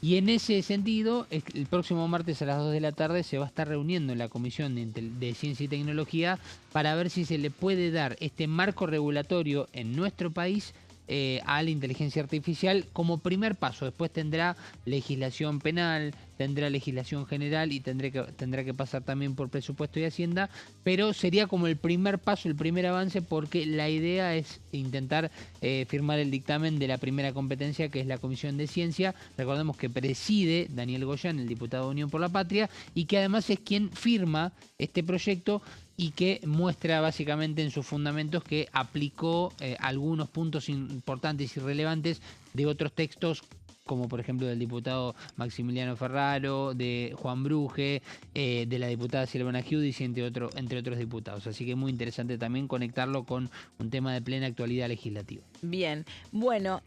Y en ese sentido, el próximo martes a las 2 de la tarde se va a estar reuniendo en la Comisión de Ciencia y Tecnología para ver si se le puede dar este marco regulatorio en nuestro país a la inteligencia artificial como primer paso. Después tendrá legislación penal, tendrá legislación general y tendrá que pasar también por presupuesto y hacienda, pero sería como el primer paso, el primer avance, porque la idea es intentar firmar el dictamen de la primera competencia, que es la Comisión de Ciencia. Recordemos que preside Daniel Goyan, el diputado de Unión por la Patria, y que además es quien firma este proyecto y que muestra básicamente en sus fundamentos que aplicó algunos puntos importantes y relevantes de otros textos, como por ejemplo del diputado Maximiliano Ferraro, de Juan Bruje, de la diputada Silvana Giudice, entre otros diputados. Así que muy interesante también conectarlo con un tema de plena actualidad legislativa. bien. Bueno,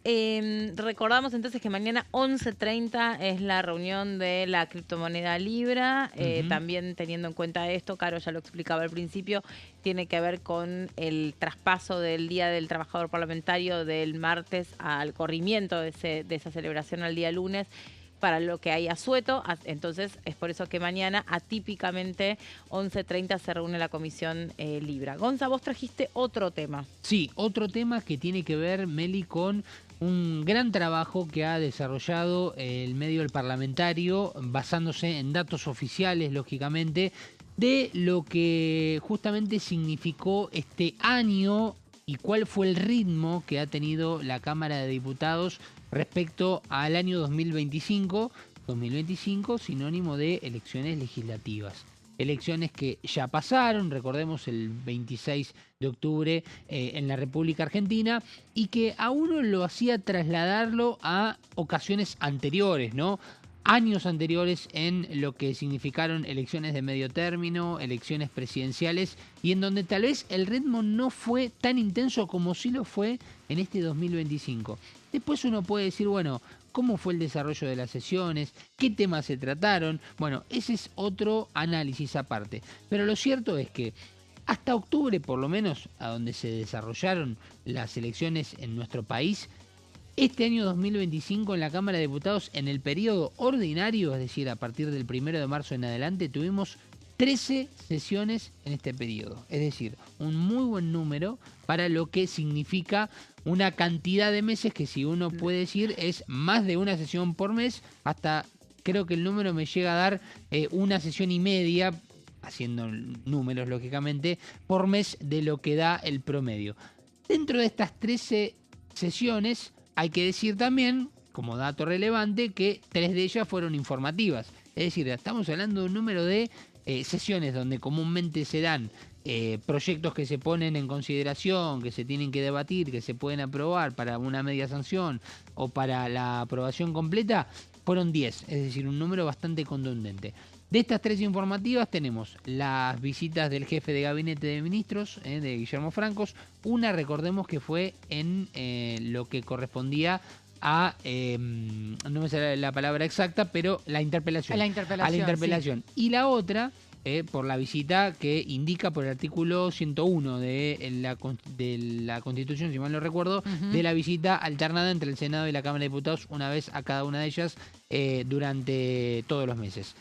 recordamos entonces que mañana 11:30 es la reunión de la criptomoneda Libra. También teniendo en cuenta esto, Caro ya lo explicaba al principio, tiene que ver con el traspaso del Día del Trabajador Parlamentario del martes al corrimiento de esa celebración al día lunes para lo que hay asueto. Entonces es por eso que mañana atípicamente 11:30 se reúne la comisión Libra. Gonza, vos trajiste otro tema. Sí, otro tema que tiene que ver, Meli, con un gran trabajo que ha desarrollado el medio del parlamentario, basándose en datos oficiales, lógicamente, de lo que justamente significó este año y cuál fue el ritmo que ha tenido la Cámara de Diputados respecto al año 2025, sinónimo de elecciones legislativas. Elecciones que ya pasaron, recordemos el 26 de octubre en la República Argentina, y que a uno lo hacía trasladarlo a ocasiones anteriores, ¿no? Años anteriores en lo que significaron elecciones de medio término, elecciones presidenciales, y en donde tal vez el ritmo no fue tan intenso como sí lo fue en este 2025. Después uno puede decir, bueno, ¿cómo fue el desarrollo de las sesiones? ¿Qué temas se trataron? Bueno, ese es otro análisis aparte. Pero lo cierto es que hasta octubre, por lo menos, a donde se desarrollaron las elecciones en nuestro país, este año 2025 en la Cámara de Diputados, en el periodo ordinario, es decir, a partir del 1 de marzo en adelante, tuvimos 13 sesiones en este periodo. Es decir, un muy buen número para lo que significa una cantidad de meses que, si uno puede decir, es más de una sesión por mes. Hasta creo que el número me llega a dar una sesión y media, haciendo números lógicamente, por mes de lo que da el promedio. Dentro de estas 13 sesiones, hay que decir también, como dato relevante, que 3 de ellas fueron informativas. Es decir, estamos hablando de un número de sesiones donde comúnmente se dan proyectos que se ponen en consideración, que se tienen que debatir, que se pueden aprobar para una media sanción o para la aprobación completa, fueron 10, es decir, un número bastante contundente. De estas 3 informativas tenemos las visitas del jefe de gabinete de ministros, de Guillermo Francos. Una, recordemos que fue en lo que correspondía a, no me sale la palabra exacta, pero la interpelación. A la interpelación. A la interpelación. Sí. Y la otra, por la visita que indica por el artículo 101 de la Constitución, si mal no recuerdo, de la visita alternada entre el Senado y la Cámara de Diputados, una vez a cada una de ellas durante todos los meses.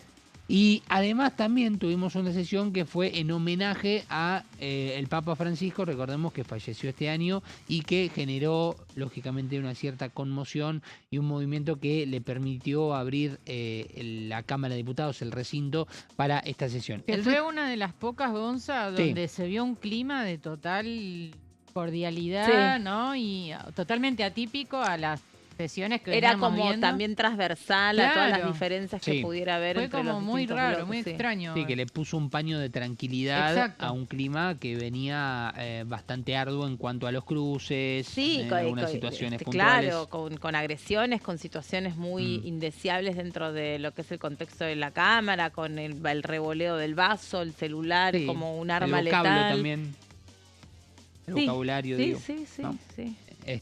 Y además también tuvimos una sesión que fue en homenaje a el Papa Francisco, recordemos que falleció este año y que generó lógicamente una cierta conmoción y un movimiento que le permitió abrir la Cámara de Diputados, el recinto, para esta sesión. Que fue una de las pocas, Gonza, donde se vio un clima de total cordialidad, ¿no? Y totalmente atípico a las sesiones que era como viendo. También transversal a todas las diferencias que pudiera haber. Fue entre como los muy raro, bloques, muy extraño. Sí, que le puso un paño de tranquilidad a un clima que venía bastante arduo en cuanto a los cruces, algunas situaciones puntuales. Claro, con agresiones, con situaciones muy indeseables dentro de lo que es el contexto de la Cámara, con el revoleo del vaso, el celular como un arma letal. El vocablo también. El vocabulario, digo. Sí.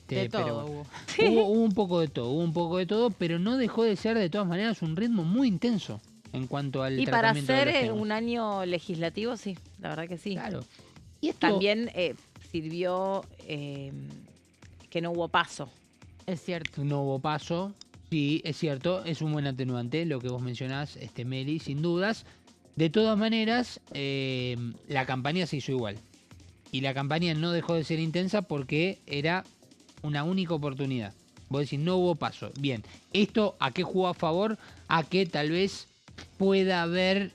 De todo hubo un poco de todo, pero no dejó de ser de todas maneras un ritmo muy intenso en cuanto al tratamiento de los temas. Y para ser un año legislativo, sí, la verdad que sí. Claro. Y esto también sirvió que no hubo paso. Es cierto. No hubo paso, sí, es cierto, es un buen atenuante lo que vos mencionás, Meli, sin dudas. De todas maneras, la campaña se hizo igual. Y la campaña no dejó de ser intensa porque era una única oportunidad. Vos decís, no hubo paso. Bien, ¿esto a qué jugó a favor? A que tal vez pueda haber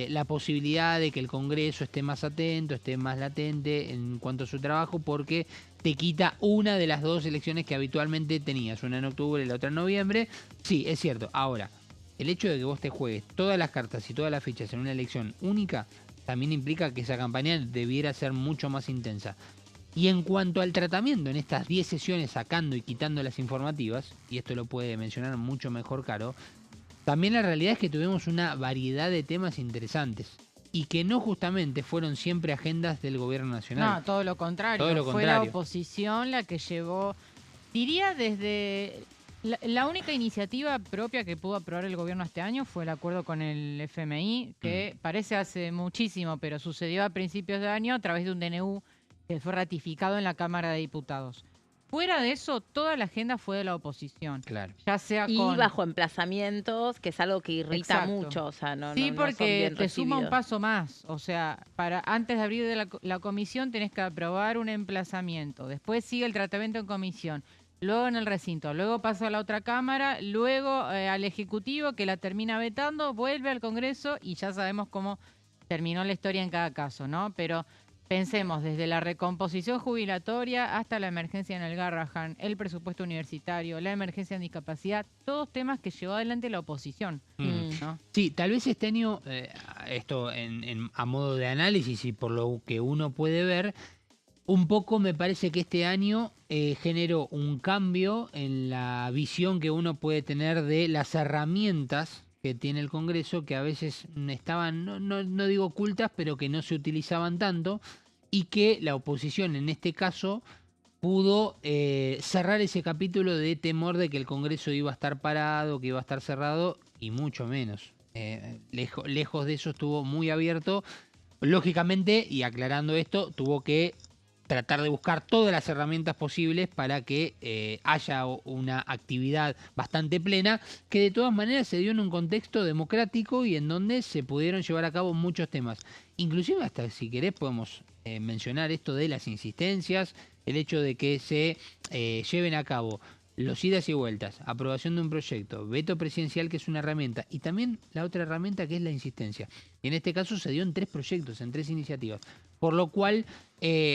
la posibilidad de que el Congreso esté más atento, esté más latente en cuanto a su trabajo, porque te quita una de las 2 elecciones que habitualmente tenías, una en octubre y la otra en noviembre. Sí, es cierto. Ahora, el hecho de que vos te juegues todas las cartas y todas las fichas en una elección única también implica que esa campaña debiera ser mucho más intensa. Y en cuanto al tratamiento en estas 10 sesiones, sacando y quitando las informativas, y esto lo puede mencionar mucho mejor Caro, también la realidad es que tuvimos una variedad de temas interesantes y que no justamente fueron siempre agendas del gobierno nacional. No, todo lo contrario. Fue la oposición la que llevó, diría desde... La única iniciativa propia que pudo aprobar el gobierno este año fue el acuerdo con el FMI, que parece hace muchísimo, pero sucedió a principios de año a través de un DNU que fue ratificado en la Cámara de Diputados. Fuera de eso, toda la agenda fue de la oposición. Claro. Ya sea y bajo emplazamientos, que es algo que irrita mucho. O sea, sí, porque te suma un paso más. O sea, antes de abrir la comisión tenés que aprobar un emplazamiento. Después sigue el tratamiento en comisión. Luego en el recinto. Luego pasa a la otra Cámara. Luego al Ejecutivo, que la termina vetando. Vuelve al Congreso y ya sabemos cómo terminó la historia en cada caso, ¿no? Pero... pensemos, desde la recomposición jubilatoria hasta la emergencia en el Garrahan, el presupuesto universitario, la emergencia en discapacidad, todos temas que llevó adelante la oposición. ¿No? Sí, tal vez este año, esto a modo de análisis y por lo que uno puede ver, un poco me parece que este año generó un cambio en la visión que uno puede tener de las herramientas que tiene el Congreso, que a veces estaban, no digo ocultas, pero que no se utilizaban tanto, y que la oposición en este caso pudo cerrar ese capítulo de temor de que el Congreso iba a estar parado, que iba a estar cerrado, y mucho menos. Lejos de eso, estuvo muy abierto. Lógicamente, y aclarando esto, tuvo que tratar de buscar todas las herramientas posibles para que haya una actividad bastante plena, que de todas maneras se dio en un contexto democrático y en donde se pudieron llevar a cabo muchos temas. Inclusive hasta, si querés, podemos mencionar esto de las insistencias, el hecho de que se lleven a cabo los idas y vueltas, aprobación de un proyecto, veto presidencial, que es una herramienta, y también la otra herramienta, que es la insistencia. Y en este caso se dio en 3 proyectos, en 3 iniciativas, por lo cual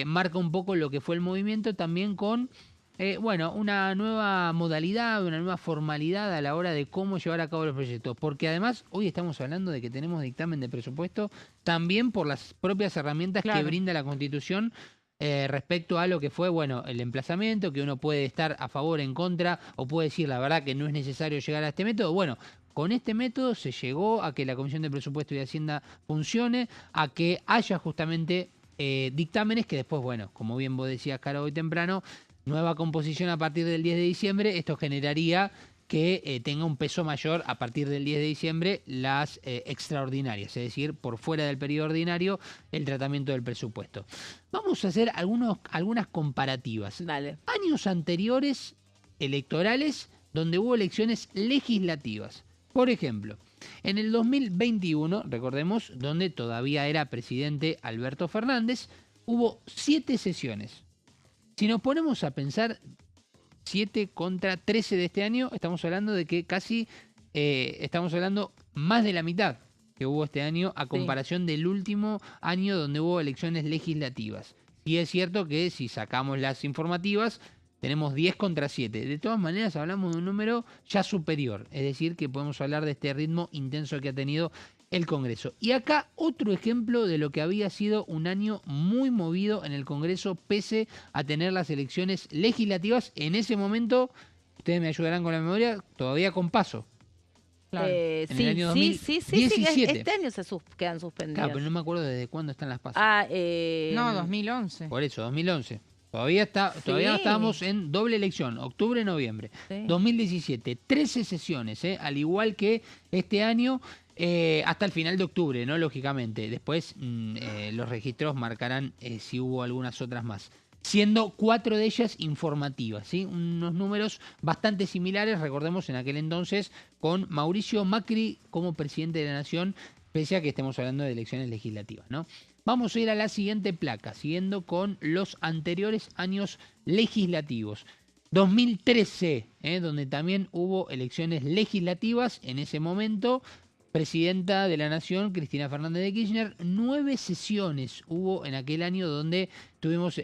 marca un poco lo que fue el movimiento, también con una nueva modalidad, una nueva formalidad a la hora de cómo llevar a cabo los proyectos, porque además hoy estamos hablando de que tenemos dictamen de presupuesto también por las propias herramientas que brinda la Constitución. Respecto a lo que fue, el emplazamiento, que uno puede estar a favor, en contra, o puede decir la verdad que no es necesario llegar a este método. con este método se llegó a que la Comisión de Presupuesto y Hacienda funcione, a que haya justamente dictámenes que después, bueno, como bien vos decías, Caro, hoy temprano, nueva composición a partir del 10 de diciembre, esto generaría que tenga un peso mayor a partir del 10 de diciembre las extraordinarias, es decir, por fuera del periodo ordinario, el tratamiento del presupuesto. Vamos a hacer algunas comparativas. Dale. Años anteriores electorales donde hubo elecciones legislativas. Por ejemplo, en el 2021, recordemos, donde todavía era presidente Alberto Fernández, hubo 7 sesiones. Si nos ponemos a pensar 7 contra 13 de este año, estamos hablando de que casi, estamos hablando más de la mitad que hubo este año a comparación del último año donde hubo elecciones legislativas. Y es cierto que si sacamos las informativas, tenemos 10 contra 7. De todas maneras, hablamos de un número ya superior. Es decir, que podemos hablar de este ritmo intenso que ha tenido el Congreso. Y acá otro ejemplo de lo que había sido un año muy movido en el Congreso, pese a tener las elecciones legislativas. En ese momento, ustedes me ayudarán con la memoria, todavía con paso. Claro. En el año Sí, 2017. este año quedan suspendidas. Claro, pero no me acuerdo desde cuándo están las pasos. No, 2011. Por eso, 2011. Todavía estábamos en doble elección, octubre-noviembre. Sí. 2017, 13 sesiones, al igual que este año, hasta el final de octubre, ¿no? Lógicamente. Después los registros marcarán si hubo algunas otras más. Siendo 4 de ellas informativas, ¿sí? Unos números bastante similares, recordemos en aquel entonces, con Mauricio Macri como presidente de la Nación, pese a que estemos hablando de elecciones legislativas, ¿no? Vamos a ir a la siguiente placa, siguiendo con los anteriores años legislativos. 2013, donde también hubo elecciones legislativas en ese momento. Presidenta de la Nación, Cristina Fernández de Kirchner, 9 sesiones hubo en aquel año donde tuvimos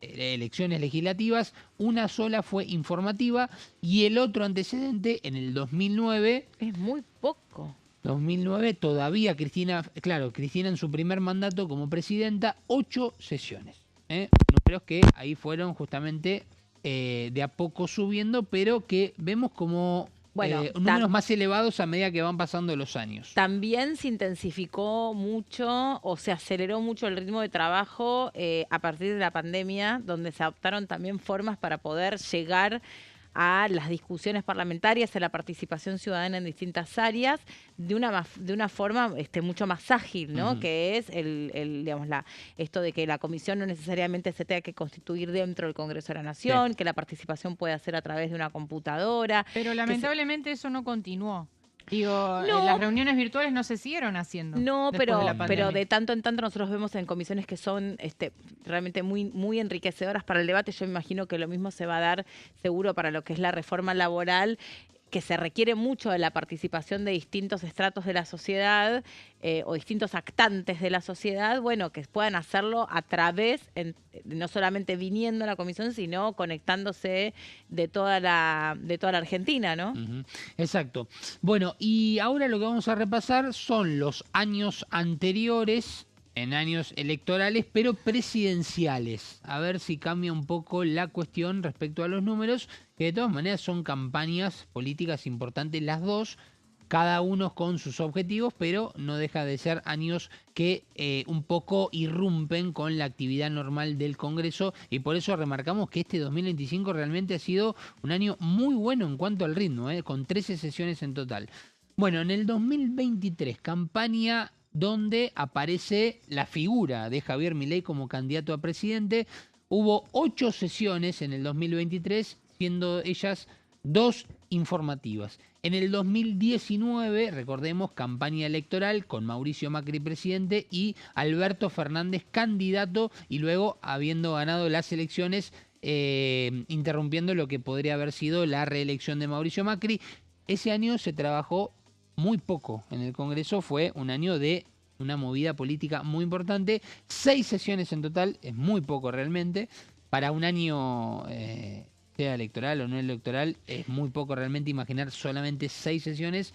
elecciones legislativas. Una sola fue informativa y el otro antecedente en el 2009... Es muy poco. 2009 todavía Cristina en su primer mandato como presidenta, 8 sesiones. Números que ahí fueron justamente de a poco subiendo, pero que vemos como números más elevados a medida que van pasando los años. También se intensificó mucho o se aceleró mucho el ritmo de trabajo a partir de la pandemia, donde se adoptaron también formas para poder llegar a las discusiones parlamentarias, a la participación ciudadana en distintas áreas, de una forma mucho más ágil, ¿no? Uh-huh. Que es esto de que la comisión no necesariamente se tenga que constituir dentro del Congreso de la Nación, que la participación puede ser a través de una computadora. Pero lamentablemente eso no continuó. Digo, No. las reuniones virtuales no se siguieron haciendo. No, después de la pero pandemia. de tanto en tanto nosotros vemos en comisiones que son realmente muy, muy enriquecedoras para el debate. Yo me imagino que lo mismo se va a dar seguro para lo que es la reforma laboral, que se requiere mucho de la participación de distintos estratos de la sociedad o distintos actantes de la sociedad, bueno, que puedan hacerlo a través, no solamente viniendo a la comisión, sino conectándose de toda la Argentina, ¿no? Uh-huh. Exacto. Bueno, y ahora lo que vamos a repasar son los años anteriores, en años electorales, pero presidenciales. A ver si cambia un poco la cuestión respecto a los números, que de todas maneras son campañas políticas importantes las dos, cada uno con sus objetivos, pero no deja de ser años que un poco irrumpen con la actividad normal del Congreso, y por eso remarcamos que este 2025 realmente ha sido un año muy bueno en cuanto al ritmo, con 13 sesiones en total. Bueno, en el 2023, campaña donde aparece la figura de Javier Milei como candidato a presidente. Hubo 8 sesiones en el 2023, siendo ellas 2 informativas. En el 2019, recordemos, campaña electoral con Mauricio Macri presidente y Alberto Fernández candidato, y luego habiendo ganado las elecciones, interrumpiendo lo que podría haber sido la reelección de Mauricio Macri. Ese año se trabajó muy poco en el Congreso, fue un año de una movida política muy importante. 6 sesiones en total, es muy poco realmente. Para un año, sea electoral o no electoral, es muy poco realmente imaginar solamente 6 sesiones.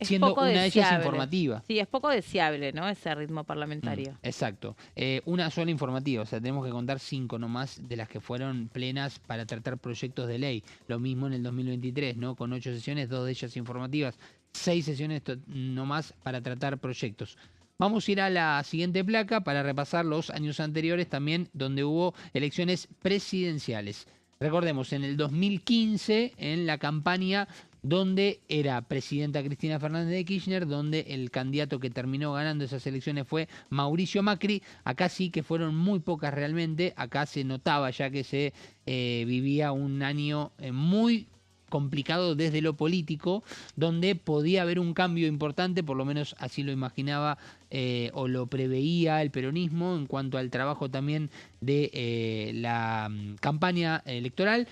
siendo poco una de ellas deseable. informativa. Sí, es poco deseable, ¿no? Ese ritmo parlamentario. Exacto. Una sola informativa, o sea, tenemos que contar 5 nomás de las que fueron plenas para tratar proyectos de ley. Lo mismo en el 2023, ¿no? Con 8 sesiones, 2 de ellas informativas, 6 sesiones nomás para tratar proyectos. Vamos a ir a la siguiente placa para repasar los años anteriores también donde hubo elecciones presidenciales. Recordemos, en el 2015, en la campaña donde era presidenta Cristina Fernández de Kirchner, donde el candidato que terminó ganando esas elecciones fue Mauricio Macri. Acá sí que fueron muy pocas realmente, acá se notaba ya que se vivía un año muy complicado desde lo político, donde podía haber un cambio importante, por lo menos así lo imaginaba o lo preveía el peronismo en cuanto al trabajo también de la campaña electoral.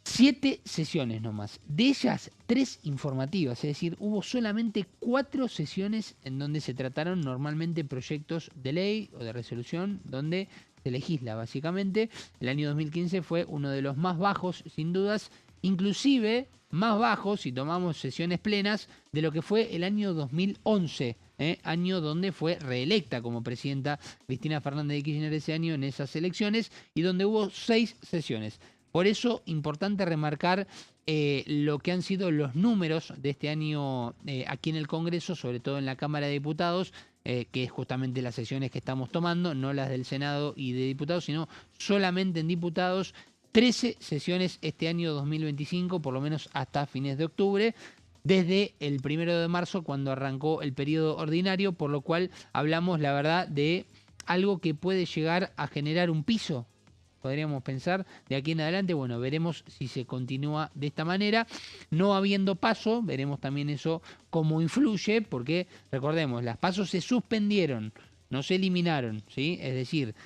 7 sesiones nomás, de ellas 3 informativas, es decir, hubo solamente 4 sesiones en donde se trataron normalmente proyectos de ley o de resolución, donde se legisla básicamente. El año 2015 fue uno de los más bajos, sin dudas, inclusive más bajos, si tomamos sesiones plenas, de lo que fue el año 2011, año donde fue reelecta como presidenta Cristina Fernández de Kirchner ese año en esas elecciones, y donde hubo 6 sesiones. Por eso, importante remarcar lo que han sido los números de este año aquí en el Congreso, sobre todo en la Cámara de Diputados, que es justamente las sesiones que estamos tomando, no las del Senado y de Diputados, sino solamente en Diputados. 13 sesiones este año 2025, por lo menos hasta fines de octubre, desde el 1 de marzo, cuando arrancó el periodo ordinario, por lo cual hablamos, la verdad, de algo que puede llegar a generar un piso, podríamos pensar, de aquí en adelante. Bueno, veremos si se continúa de esta manera. No habiendo paso, veremos también eso cómo influye, porque recordemos, las pasos se suspendieron, no se eliminaron, ¿sí? Es decir,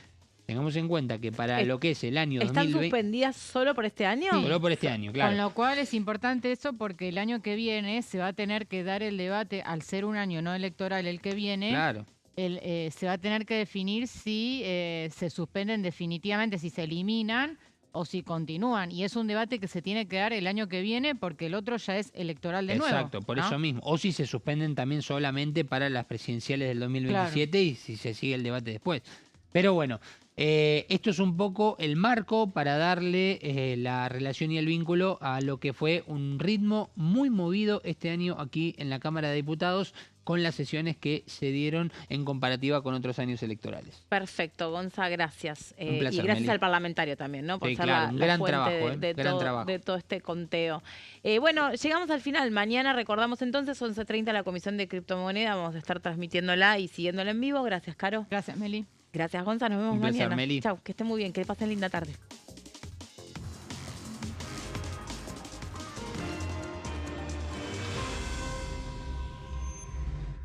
tengamos en cuenta que para lo que es el año ¿Están 2020... suspendidas solo por este año? Sí. Solo por este año, claro. Con lo cual es importante eso porque el año que viene se va a tener que dar el debate, al ser un año no electoral el que viene, Claro. Se va a tener que definir si se suspenden definitivamente, si se eliminan o si continúan. Y es un debate que se tiene que dar el año que viene porque el otro ya es electoral de nuevo. Exacto, por ¿no? eso mismo. O si se suspenden también solamente para las presidenciales del 2027 y si se sigue el debate después. Pero bueno, esto es un poco el marco para darle la relación y el vínculo a lo que fue un ritmo muy movido este año aquí en la Cámara de Diputados, con las sesiones que se dieron en comparativa con otros años electorales. Perfecto, Gonza, gracias. Un placer, y gracias Meli. al parlamentario también, ¿no? Por Sí, ser claro, la, un la gran fuente trabajo, gran trabajo. de todo este conteo. Bueno, llegamos al final. Mañana recordamos entonces, 11:30, la Comisión de Criptomoneda. Vamos a estar transmitiéndola y siguiéndola en vivo. Gracias, Caro. Gracias, Meli. Gracias, Gonza. Nos vemos Un placer, mañana. Meli. Chau, que estén muy bien. Que pasen linda tarde.